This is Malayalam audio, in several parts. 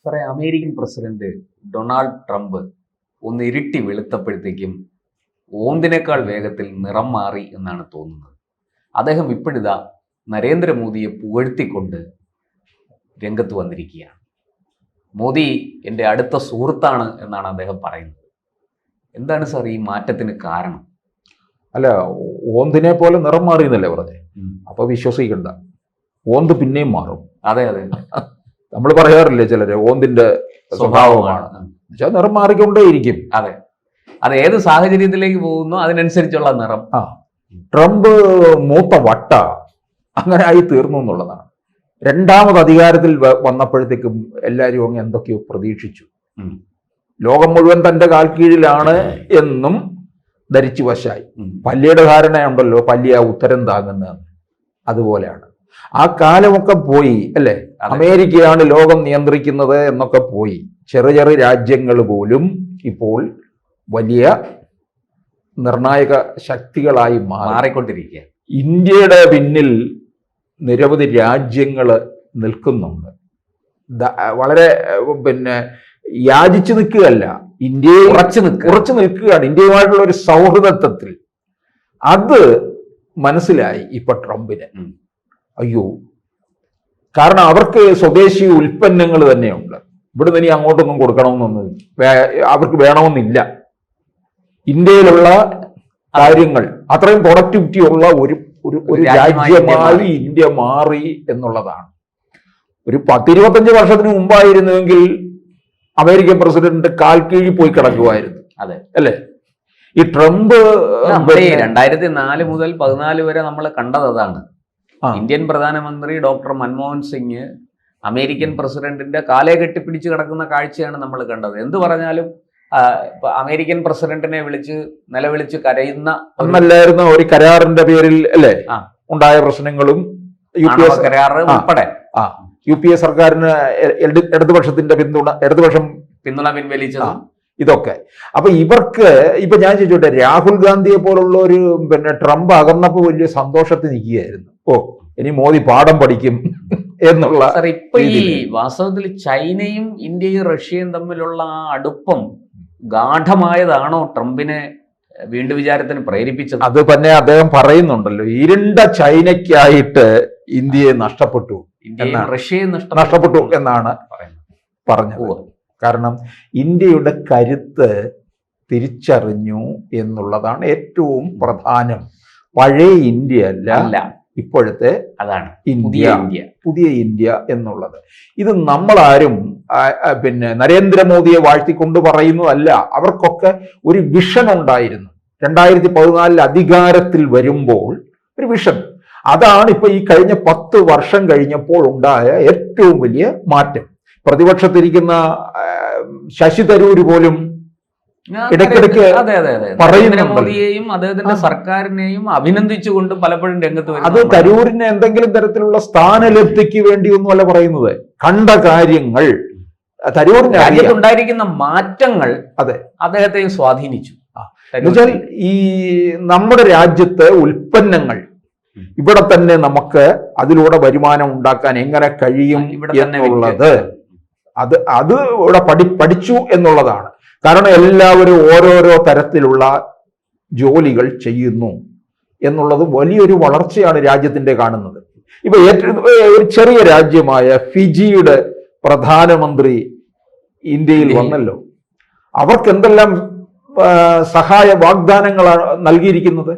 സാറേ, അമേരിക്കൻ പ്രസിഡന്റ് ഡൊണാൾഡ് ട്രംപ് ഒന്ന് ഇരുട്ടി വെളുത്തപ്പോഴത്തേക്കും ഓന്തിനേക്കാൾ വേഗത്തിൽ നിറം മാറി എന്നാണ് തോന്നുന്നത്. അദ്ദേഹം ഇപ്പോഴിതാ നരേന്ദ്രമോദിയെ പുകഴ്ത്തിക്കൊണ്ട് രംഗത്ത് വന്നിരിക്കുകയാണ്. മോദി എൻ്റെ അടുത്ത സുഹൃത്താണ് എന്നാണ് അദ്ദേഹം പറയുന്നത്. എന്താണ് സാർ ഈ മാറ്റത്തിന് കാരണം? അല്ല, ഓന്തിനെ പോലെ നിറം മാറിയെന്നല്ലേ പറഞ്ഞേ? അപ്പൊ വിശ്വസിക്കണ്ട, ഓന്ത് പിന്നെയും മാറും. അതെ അതെ, നമ്മൾ പറയാറില്ലേ ചിലര് ഓന്തിന്റെ സ്വഭാവമാണ്, നിറം മാറിക്കൊണ്ടേയിരിക്കും. അതെ, അത് ഏത് സാഹചര്യത്തിലേക്ക് പോകുന്നു അതിനനുസരിച്ചുള്ള നിറം. ട്രംപ് മൂത്ത വട്ട അങ്ങനെ ആയി തീർന്നു എന്നുള്ളതാണ്. രണ്ടാമത് അധികാരത്തിൽ വന്നപ്പോഴത്തേക്കും എല്ലാവരും അങ്ങ് എന്തൊക്കെയോ പ്രതീക്ഷിച്ചു. ലോകം മുഴുവൻ തന്റെ കാൽ കീഴിലാണ് എന്നും ധരിച്ചു വശായി. പല്ലിയുടെ ധാരണയുണ്ടല്ലോ, പല്ലിയ ഉത്തരം താങ്ങുന്നതെന്ന്. അതുപോലെയാണ് ആ കാലമൊക്കെ പോയി അല്ലേ. അമേരിക്കയാണ് ലോകം നിയന്ത്രിക്കുന്നത് എന്നൊക്കെ പോയി. ചെറു ചെറു രാജ്യങ്ങൾ പോലും ഇപ്പോൾ വലിയ നിർണായക ശക്തികളായി മാറിക്കൊണ്ടിരിക്കുക. ഇന്ത്യയുടെ പിന്നിൽ നിരവധി രാജ്യങ്ങൾ നിൽക്കുന്നുണ്ട്. വളരെ യാചിച്ചു നിൽക്കുകയല്ല, ഇന്ത്യയെ ഉറച്ചു നിൽക്കുകയാണ്. ഇന്ത്യയുമായിട്ടുള്ള ഒരു സൗഹൃദത്വത്തിൽ അത് മനസ്സിലായി ഇപ്പൊ ട്രംപിന്. അയ്യോ, കാരണം അവർക്ക് സ്വദേശി ഉൽപ്പന്നങ്ങൾ തന്നെയുണ്ട്. ഇവിടുന്ന് ഇനി അങ്ങോട്ടൊന്നും കൊടുക്കണമെന്നൊന്നും അവർക്ക് വേണമെന്നില്ല. ഇന്ത്യയിലുള്ള കാര്യങ്ങൾ അത്രയും പ്രൊഡക്ടിവിറ്റി ഉള്ള ഒരു രാജ്യമായി ഇന്ത്യ മാറി എന്നുള്ളതാണ്. ഒരു 10-25 വർഷത്തിന് മുമ്പായിരുന്നുവെങ്കിൽ അമേരിക്കൻ പ്രസിഡന്റ് കാൽ കീഴിൽ പോയി കിടക്കുമായിരുന്നു. അതെ അല്ലേ? ഈ ട്രംപ് 2004 മുതൽ 2014 വരെ നമ്മൾ കണ്ടത് അതാണ്. ഇന്ത്യൻ പ്രധാനമന്ത്രി ഡോക്ടർ മൻമോഹൻ സിംഗ് അമേരിക്കൻ പ്രസിഡന്റിന്റെ കാലെ കെട്ടിപ്പിടിച്ച് കിടക്കുന്ന കാഴ്ചയാണ് നമ്മൾ കണ്ടത്. എന്ത് പറഞ്ഞാലും അമേരിക്കൻ പ്രസിഡന്റിനെ നിലവിളിച്ച് കരയുന്ന ഒന്നല്ലായിരുന്ന ഒരു കരാറിന്റെ പേരിൽ അല്ലേ ഉണ്ടായ പ്രശ്നങ്ങളും കരാർ ഉൾപ്പെടെ UPA സർക്കാരിന് ഇടതുപക്ഷം പിന്തുണ പിൻവലിച്ചതും ഇതൊക്കെ. അപ്പൊ ഇവർക്ക് ഇപ്പൊ ഞാൻ ചോദിച്ചോട്ടെ, രാഹുൽ ഗാന്ധിയെ പോലുള്ള ഒരു ട്രംപ് അകന്നപ്പോ വലിയ സന്തോഷത്തിൽ നിൽക്കുകയായിരുന്നു. ഇനി മോദി പാഠം പഠിക്കും എന്നുള്ള. ഇപ്പൊ ഈ വാസ്തവത്തിൽ ചൈനയും ഇന്ത്യയും റഷ്യയും തമ്മിലുള്ള ആ അടുപ്പം ഗാഠമായതാണോ ട്രംപിനെ വീണ്ടും വിചാരത്തിന് പ്രേരിപ്പിച്ചത്? അത് തന്നെ അദ്ദേഹം പറയുന്നുണ്ടല്ലോ, ഇരുണ്ട ചൈനയ്ക്കായിട്ട് ഇന്ത്യയെ നഷ്ടപ്പെട്ടു, റഷ്യയെ നഷ്ടപ്പെട്ടു എന്നാണ് പറഞ്ഞത്. കാരണം ഇന്ത്യയുടെ കരുത്ത് തിരിച്ചറിഞ്ഞു എന്നുള്ളതാണ് ഏറ്റവും പ്രധാനം. പഴയ ഇന്ത്യ അല്ല ഇപ്പോഴത്തെ അതാണ് പുതിയ ഇന്ത്യ എന്നുള്ളത്. ഇത് നമ്മളാരും നരേന്ദ്രമോദിയെ വാഴ്ത്തിക്കൊണ്ട് പറയുന്നതല്ല. അവർക്കൊക്കെ ഒരു വിഷൻ ഉണ്ടായിരുന്നു. 2014 അധികാരത്തിൽ വരുമ്പോൾ ഒരു വിഷൻ. അതാണ് ഇപ്പൊ ഈ കഴിഞ്ഞ 10 വർഷം കഴിഞ്ഞപ്പോൾ ഉണ്ടായ ഏറ്റവും വലിയ മാറ്റം. പ്രതിപക്ഷത്തിരിക്കുന്ന ശശി തരൂർ പോലും ഇടയ്ക്കിടയ്ക്ക് പറയുന്നതിനെയും അദ്ദേഹത്തിന്റെ സർക്കാരിനെയും അഭിനന്ദിച്ചുകൊണ്ട് പലപ്പോഴും രംഗത്ത് വരും. അത് തരൂരിന് എന്തെങ്കിലും തരത്തിലുള്ള സ്ഥാനലബ്ധിക്ക് വേണ്ടിയൊന്നുമല്ല പറയുന്നത്. കണ്ട കാര്യങ്ങൾ, തരൂരിന് രാജ്യത്തുണ്ടായിരിക്കുന്ന മാറ്റങ്ങൾ അതെ അദ്ദേഹത്തെയും സ്വാധീനിച്ചു. എന്നുവെച്ചാൽ ഈ നമ്മുടെ രാജ്യത്തെ ഉൽപ്പന്നങ്ങൾ ഇവിടെ തന്നെ നമുക്ക് അതിലൂടെ വരുമാനം ഉണ്ടാക്കാൻ എങ്ങനെ കഴിയും എന്നുള്ളത് അത് ഇവിടെ പഠിച്ചു എന്നുള്ളതാണ്. കാരണം എല്ലാവരും ഓരോരോ തരത്തിലുള്ള ജോലികൾ ചെയ്യുന്നു എന്നുള്ളത് വലിയൊരു വളർച്ചയാണ് രാജ്യത്തിന്റെ കാണുന്നത്. ഇപ്പൊ ഒരു ചെറിയ രാജ്യമായ ഫിജിയുടെ പ്രധാനമന്ത്രി ഇന്ത്യയിൽ വന്നല്ലോ. അവർക്ക് എന്തെല്ലാം സഹായ വാഗ്ദാനങ്ങളാണ് നൽകിയിരിക്കുന്നത്.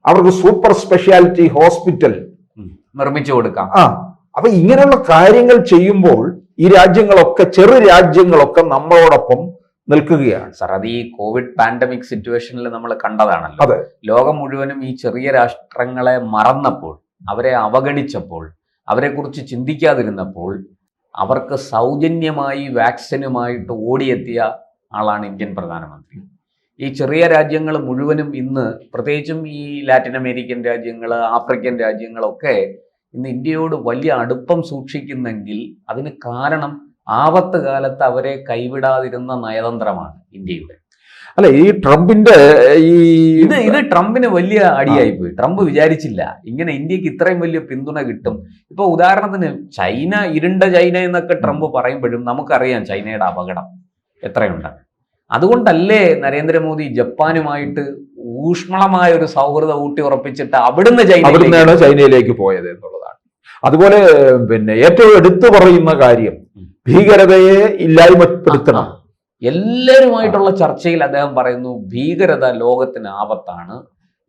അവർക്ക് സൂപ്പർ സ്പെഷ്യാലിറ്റി ഹോസ്പിറ്റൽ നിർമ്മിച്ചു കൊടുക്കാം. അപ്പൊ ഇങ്ങനെയുള്ള കാര്യങ്ങൾ ചെയ്യുമ്പോൾ ഈ രാജ്യങ്ങളൊക്കെ, ചെറു രാജ്യങ്ങളൊക്കെ നമ്മളോടൊപ്പം നിൽക്കുകയാണ്. സാർ, അത് ഈ കോവിഡ് പാൻഡമിക് സിറ്റുവേഷനിൽ നമ്മൾ കണ്ടതാണല്ലോ. ലോകം മുഴുവനും ഈ ചെറിയ രാഷ്ട്രങ്ങളെ മറന്നപ്പോൾ, അവരെ അവഗണിച്ചപ്പോൾ, അവരെക്കുറിച്ച് ചിന്തിക്കാതിരുന്നപ്പോൾ അവർക്ക് സൗജന്യമായി വാക്സിനുമായിട്ട് ഓടിയെത്തിയ ആളാണ് ഇന്ത്യൻ പ്രധാനമന്ത്രി. ഈ ചെറിയ രാജ്യങ്ങൾ മുഴുവനും ഇന്ന്, പ്രത്യേകിച്ചും ഈ ലാറ്റിൻ അമേരിക്കൻ രാജ്യങ്ങൾ, ആഫ്രിക്കൻ രാജ്യങ്ങളൊക്കെ ഇന്ന് ഇന്ത്യയോട് വലിയ അടുപ്പം സൂക്ഷിക്കുന്നെങ്കിൽ അതിന് കാരണം ആപത്ത് കാലത്ത് അവരെ കൈവിടാതിരുന്ന നയതന്ത്രമാണ് ഇന്ത്യയുടെ. അല്ല, ഈ ട്രംപിന്റെ ഇത് ട്രംപിന് വലിയ അടിയായി പോയി. ട്രംപ് വിചാരിച്ചില്ല ഇങ്ങനെ ഇന്ത്യക്ക് ഇത്രയും വലിയ പിന്തുണ കിട്ടും. ഇപ്പൊ ഉദാഹരണത്തിന് ചൈന, ഇരുണ്ട ചൈന എന്നൊക്കെ ട്രംപ് പറയുമ്പോഴും നമുക്കറിയാം ചൈനയുടെ അപകടം എത്രയുണ്ട്. അതുകൊണ്ടല്ലേ നരേന്ദ്രമോദി ജപ്പാനുമായിട്ട് ഊഷ്മളമായ ഒരു സൗഹൃദം ഊട്ടി ഉറപ്പിച്ചിട്ട് അവിടുന്നാണ് ചൈനയിലേക്ക് പോയത് എന്നുള്ളതാണ്. അതുപോലെ പിന്നെ ഏറ്റവും എടുത്തു പറയുന്ന കാര്യം ഭീകരതയെ ഇല്ലായ്മപ്പെടുത്തണം. എല്ലാവരുമായിട്ടുള്ള ചർച്ചയിൽ അദ്ദേഹം പറയുന്നു ഭീകരത ലോകത്തിന് ആപത്താണ്,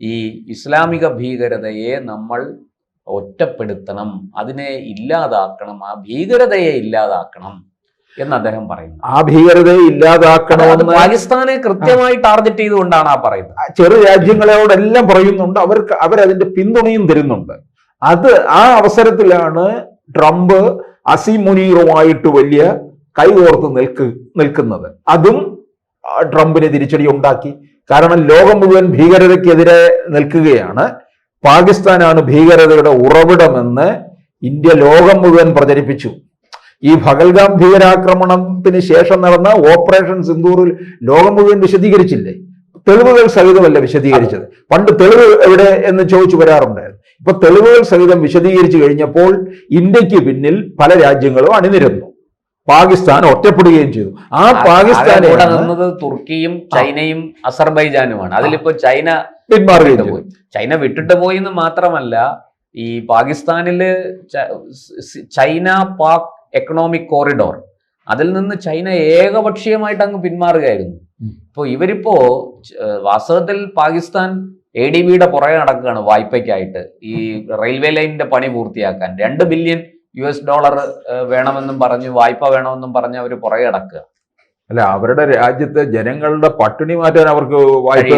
ഈ ഇസ്ലാമിക ഭീകരതയെ നമ്മൾ ഒറ്റപ്പെടുത്തണം, അതിനെ ഇല്ലാതാക്കണം, ആ ഭീകരതയെ ഇല്ലാതാക്കണം എന്ന് അദ്ദേഹം പറയുന്നു. ആ ഭീകരതയെ ഇല്ലാതാക്കണമെന്ന് പാകിസ്ഥാനെ കൃത്യമായി ടാർഗറ്റ് ചെയ്തുകൊണ്ടാണ് ആ പറയുന്നത്. ചെറു രാജ്യങ്ങളോടെല്ലാം പറയുന്നുണ്ട്, അവരതിന്റെ പിന്തുണയും തരുന്നുണ്ട്. ആ അവസരത്തിലാണ് ട്രംപ് അസീം മുനീറുമായിട്ട് വലിയ കൈകോർത്ത് നിൽക്കുന്നത്. അതും ട്രംപിന് തിരിച്ചടി ഉണ്ടാക്കി. കാരണം ലോകം മുഴുവൻ ഭീകരതയ്ക്കെതിരെ നിൽക്കുകയാണ്. പാകിസ്ഥാനാണ് ഭീകരതയുടെ ഉറവിടമെന്ന് ഇന്ത്യ ലോകം മുഴുവൻ പ്രചരിപ്പിച്ചു. ഈ പഹൽഗാം ഭീകരാക്രമണത്തിന് ശേഷം നടന്ന ഓപ്പറേഷൻ സിന്ദൂറിൽ ലോകം മുഴുവൻ വിശദീകരിച്ചില്ലേ? തെളിവുകൾ സഹിതമല്ല വിശദീകരിച്ചത്. പണ്ട് തെളിവ് എവിടെ എന്ന് ചോദിച്ചു വരാറുണ്ടായിരുന്നു. ഇപ്പൊ തെളിവുകൾ സഹിതം വിശദീകരിച്ചു കഴിഞ്ഞപ്പോൾ ഇന്ത്യക്ക് പിന്നിൽ പല രാജ്യങ്ങളും അണിനിരന്നു. പാകിസ്ഥാൻ ഒറ്റപ്പെടുകയും ചെയ്തു. ആ പാകിസ്ഥാനെ നിന്നത് തുർക്കിയും ചൈനയും അസർബൈജാനുമാണ്. അതിലിപ്പോ ചൈന പിന്മാറുകയും പോയി. ചൈന വിട്ടിട്ട് പോയി എന്ന് മാത്രമല്ല, ഈ പാകിസ്ഥാനില് ചൈന പാക് എക്കണോമിക് കോറിഡോർ, അതിൽ നിന്ന് ചൈന ഏകപക്ഷീയമായിട്ട് അങ്ങ് പിന്മാറുകയായിരുന്നു. ഇപ്പൊ ഇവരിപ്പോ വാസ്തവത്തിൽ പാകിസ്ഥാൻ ADBയുടെ പുറകെ നടക്കുകയാണ് വായ്പയ്ക്കായിട്ട്. ഈ റെയിൽവേ ലൈനിന്റെ പണി പൂർത്തിയാക്കാൻ $2 ബില്യൺ വേണമെന്നും പറഞ്ഞ്, വായ്പ വേണമെന്നും പറഞ്ഞ് അവർ പുറകെ നടക്കുക. അല്ല, അവരുടെ രാജ്യത്തെ ജനങ്ങളുടെ പട്ടിണി മാറ്റാൻ അവർക്ക് വായ്പ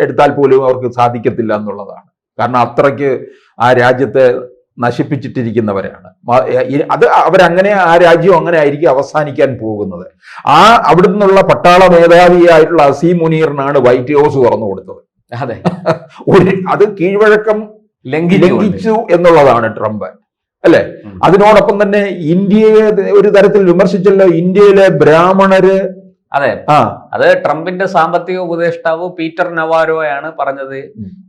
എടുത്താൽ പോലും അവർക്ക് സാധിക്കത്തില്ല എന്നുള്ളതാണ്. കാരണം അത്രയ്ക്ക് ആ രാജ്യത്തെ നശിപ്പിച്ചിട്ടിരിക്കുന്നവരാണ്. അത് അവരങ്ങനെ, ആ രാജ്യം അങ്ങനെ ആയിരിക്കും അവസാനിക്കാൻ പോകുന്നത്. അവിടെ നിന്നുള്ള പട്ടാള മേധാവിയായിട്ടുള്ള അസീം മുനീറിനാണ് വൈറ്റ് ഹൗസ് തുറന്നു കൊടുത്തത്. അതെ, അത് കീഴ്വഴക്കം ലംഘിച്ചു എന്നുള്ളതാണ് ട്രംപ്, അല്ലെ? അതിനോടൊപ്പം തന്നെ ഇന്ത്യയെ ഒരു തരത്തിൽ വിമർശിച്ചല്ലോ, ഇന്ത്യയിലെ ബ്രാഹ്മണര്. അതെ, അത് ട്രംപിന്റെ സാമ്പത്തിക ഉപദേഷ്ടാവ് പീറ്റർ നവാരോയാണ് പറഞ്ഞത്.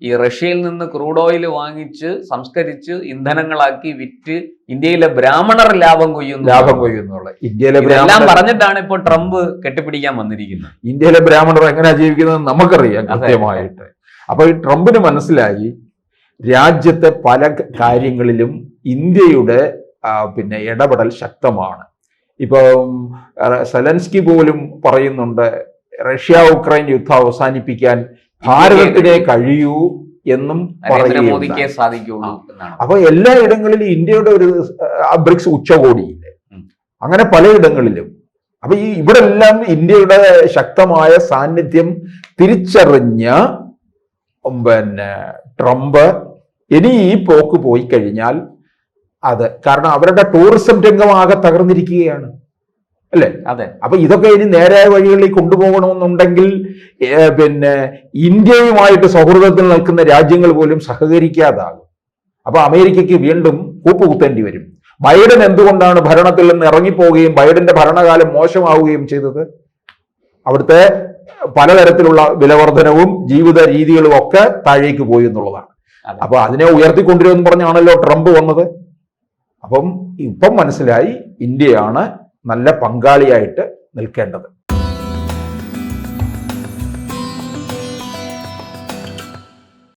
ഈ റഷ്യയിൽ നിന്ന് ക്രൂഡ് ഓയിൽ വാങ്ങിച്ച് സംസ്കരിച്ച് ഇന്ധനങ്ങളാക്കി വിറ്റ് ഇന്ത്യയിലെ ബ്രാഹ്മണർ ലാഭം കൊയ്യുന്നുള്ള ഇന്ത്യയിലെ എല്ലാം പറഞ്ഞിട്ടാണ് ഇപ്പോൾ ട്രംപ് കെട്ടിപ്പിടിക്കാൻ വന്നിരിക്കുന്നത്. ഇന്ത്യയിലെ ബ്രാഹ്മണർ എങ്ങനെയാ ജീവിക്കുന്നത് നമുക്കറിയാം കൃത്യമായിട്ട്. അപ്പൊ ഈ ട്രംപിന് മനസ്സിലായി രാജ്യത്തെ പല കാര്യങ്ങളിലും ഇന്ത്യയുടെ പിന്നെ ഇടപെടൽ ശക്തമാണ്. ഇപ്പം സെലൻസ്കി പോലും പറയുന്നുണ്ട്, റഷ്യ ഉക്രൈൻ യുദ്ധം അവസാനിപ്പിക്കാൻ ഭാരതത്തിനെ കഴിയൂ എന്നും നരേന്ദ്രമോദിക്ക് സാധിക്കുള്ളൂ എന്നാണ്. അപ്പൊ എല്ലാ ഇടങ്ങളിലും ഇന്ത്യയുടെ ഒരു ബ്രിക്സ് ഉച്ചകോടിയില്ലേ, അങ്ങനെ പലയിടങ്ങളിലും. അപ്പൊ ഇവിടെ എല്ലാം ഇന്ത്യയുടെ ശക്തമായ സാന്നിധ്യം തിരിച്ചറിഞ്ഞ പിന്നെ ട്രംപ് ഇനി ഈ പോക്ക് പോയി കഴിഞ്ഞാൽ കാരണം അവരുടെ ടൂറിസം രംഗം ആകെ തകർന്നിരിക്കുകയാണ്, അല്ലേ? അതെ. അപ്പൊ ഇതൊക്കെ ഇനി നേരായ വഴികളിൽ കൊണ്ടുപോകണമെന്നുണ്ടെങ്കിൽ പിന്നെ ഇന്ത്യയുമായിട്ട് സൗഹൃദത്തിൽ നിൽക്കുന്ന രാജ്യങ്ങൾ പോലും സഹകരിക്കാതാകും. അപ്പൊ അമേരിക്കയ്ക്ക് വീണ്ടും കൂപ്പുകുത്തേണ്ടി വരും. ബൈഡൻ എന്തുകൊണ്ടാണ് ഭരണത്തിൽ നിന്ന് ഇറങ്ങിപ്പോവുകയും ബൈഡന്റെ ഭരണകാലം മോശമാവുകയും ചെയ്തത്? അവിടുത്തെ പലതരത്തിലുള്ള വിലവർധനവും ജീവിത രീതികളും ഒക്കെ താഴേക്ക് പോയി എന്നുള്ളതാണ്. അപ്പൊ അതിനെ ഉയർത്തിക്കൊണ്ടിരുമെന്ന് പറഞ്ഞാണല്ലോ ട്രംപ് വന്നത്. അപ്പം ഇപ്പം മനസ്സിലായി ഇന്ത്യയാണ് നല്ല പങ്കാളിയായിട്ട് നിൽക്കേണ്ടത്.